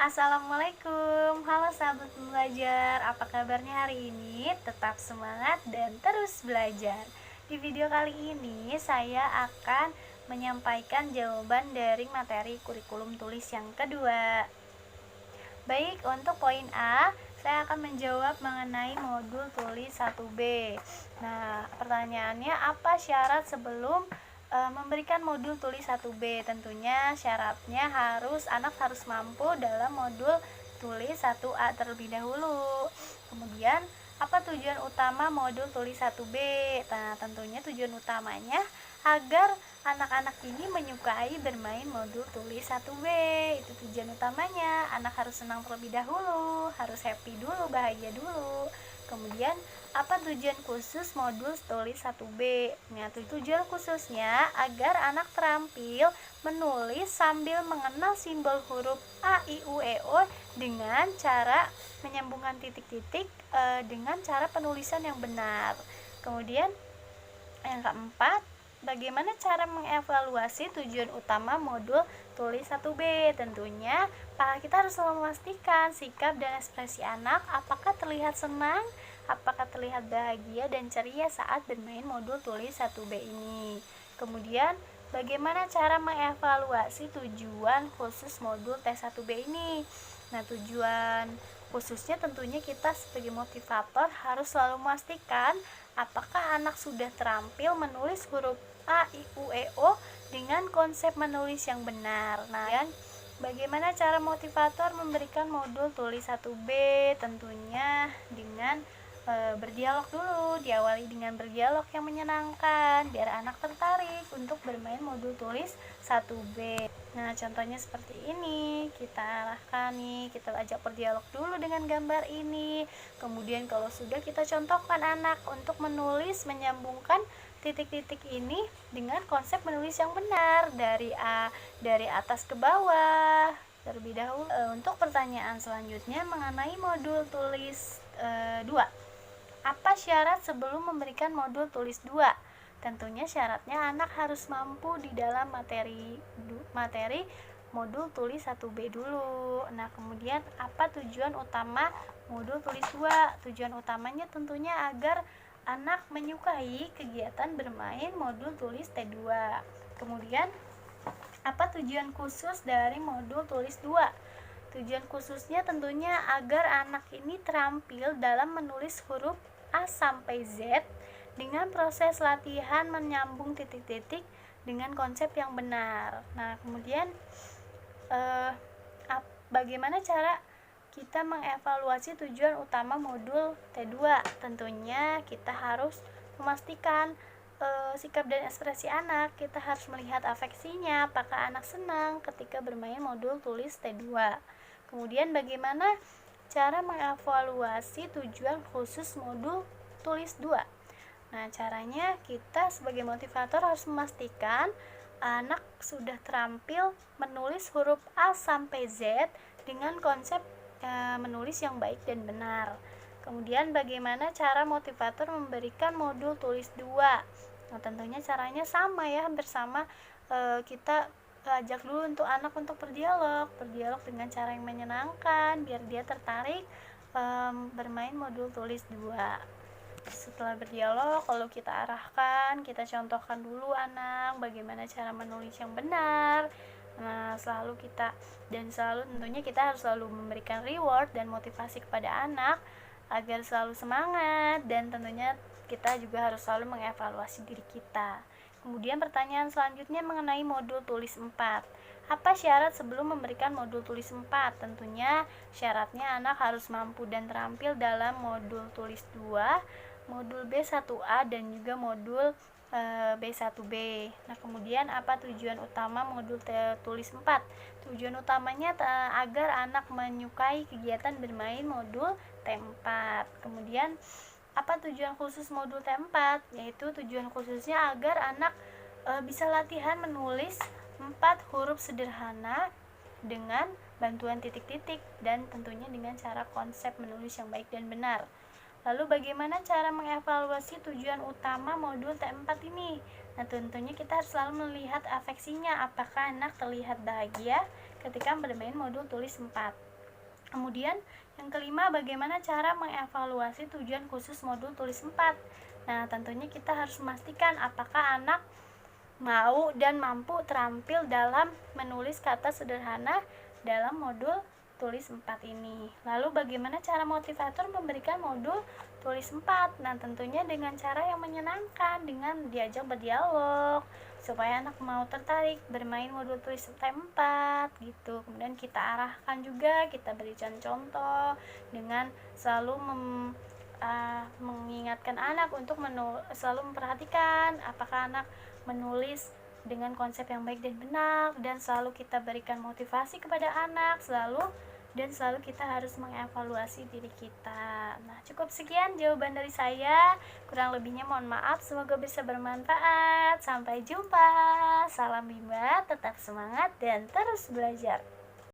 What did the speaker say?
Assalamualaikum, halo sahabat belajar, apa kabarnya hari ini? Tetap semangat dan terus belajar. Di video kali ini saya akan menyampaikan jawaban dari materi kurikulum tulis yang kedua. Baik, untuk poin A, saya akan menjawab mengenai modul tulis 1B. Nah, pertanyaannya apa syarat sebelum memberikan modul tulis 1B? Tentunya syaratnya anak harus mampu dalam modul tulis 1A terlebih dahulu. Kemudian, apa tujuan utama modul tulis 1B? Nah, tentunya tujuan utamanya agar anak-anak ini menyukai bermain modul tulis 1B. Itu tujuan utamanya. Anak harus senang terlebih dahulu, harus happy dulu, bahagia dulu. Kemudian, apa tujuan khusus modul tulis 1B? Nah, tujuan khususnya agar anak terampil menulis sambil mengenal simbol huruf A, I, U, E, O dengan cara menyambungkan titik-titik dengan cara penulisan yang benar. Kemudian, yang keempat, bagaimana cara mengevaluasi tujuan utama modul tulis 1B? Tentunya kita harus selalu memastikan sikap dan ekspresi anak apakah terlihat senang, apakah terlihat bahagia dan ceria saat bermain modul tulis 1B ini. Kemudian, bagaimana cara mengevaluasi tujuan khusus modul tes 1B ini? Nah, tujuan khususnya tentunya kita sebagai motivator harus selalu memastikan apakah anak sudah terampil menulis huruf A, I, U, E, O dengan konsep menulis yang benar. Nah, bagaimana cara motivator memberikan modul tulis 1B? Tentunya dengan berdialog dulu, diawali dengan berdialog yang menyenangkan biar anak tertarik untuk bermain modul tulis 1B. Nah, contohnya seperti ini, kita arahkan nih, kita ajak berdialog dulu dengan gambar ini. Kemudian kalau sudah kita contohkan anak untuk menulis menyambungkan titik-titik ini dengan konsep menulis yang benar dari atas ke bawah. Terlebih dahulu untuk pertanyaan selanjutnya mengenai modul tulis 2. Apa syarat sebelum memberikan modul tulis 2? Tentunya syaratnya anak harus mampu di dalam materi modul tulis 1B dulu. Nah, kemudian apa tujuan utama modul tulis 2? Tujuan utamanya tentunya agar anak menyukai kegiatan bermain modul tulis T2. Kemudian, apa tujuan khusus dari modul tulis 2? Tujuan khususnya tentunya agar anak ini terampil dalam menulis huruf A sampai Z dengan proses latihan menyambung titik-titik dengan konsep yang benar. Nah, kemudian bagaimana cara kita mengevaluasi tujuan utama modul T2? Tentunya kita harus memastikan sikap dan ekspresi anak. Kita harus melihat afeksinya, apakah anak senang ketika bermain modul tulis T2. Kemudian bagaimana cara mengevaluasi tujuan khusus modul tulis 2? Nah, caranya kita sebagai motivator harus memastikan anak sudah terampil menulis huruf A sampai Z dengan konsep menulis yang baik dan benar. Kemudian bagaimana cara motivator memberikan modul tulis 2? Nah, tentunya caranya sama ya, hampir sama. Kita ajak dulu untuk anak untuk berdialog dengan cara yang menyenangkan biar dia tertarik bermain modul tulis 2. Setelah berdialog, lalu kita arahkan, kita contohkan dulu anak bagaimana cara menulis yang benar. Nah, selalu tentunya kita harus selalu memberikan reward dan motivasi kepada anak agar selalu semangat, dan tentunya kita juga harus selalu mengevaluasi diri kita. Kemudian pertanyaan selanjutnya mengenai modul tulis 4. Apa syarat sebelum memberikan modul tulis 4? Tentunya syaratnya anak harus mampu dan terampil dalam modul tulis 2, modul B1A dan juga modul B1B. Nah, kemudian apa tujuan utama modul tulis 4? Tujuan utamanya agar anak menyukai kegiatan bermain modul T4. Kemudian apa tujuan khusus modul T4? Yaitu tujuan khususnya agar anak bisa latihan menulis 4 huruf sederhana dengan bantuan titik-titik dan tentunya dengan cara konsep menulis yang baik dan benar. Lalu bagaimana cara mengevaluasi tujuan utama modul T4 ini? Nah, tentunya kita harus selalu melihat afeksinya, apakah anak terlihat bahagia ketika bermain modul tulis 4. Kemudian yang kelima, bagaimana cara mengevaluasi tujuan khusus modul tulis 4. Nah, tentunya kita harus memastikan apakah anak mau dan mampu terampil dalam menulis kata sederhana dalam modul tulis 4 ini. Lalu bagaimana cara motivator memberikan modul tulis 4? Nah, tentunya dengan cara yang menyenangkan, dengan diajak berdialog supaya anak mau tertarik bermain modul tulis 4 gitu. Kemudian kita arahkan juga, kita berikan contoh dengan selalu mengingatkan anak untuk selalu memperhatikan apakah anak menulis dengan konsep yang baik dan benar, dan selalu kita berikan motivasi kepada anak selalu kita harus mengevaluasi diri kita. Nah, cukup sekian jawaban dari saya. Kurang lebihnya mohon maaf, semoga bisa bermanfaat. Sampai jumpa. Salam Bima, tetap semangat dan terus belajar.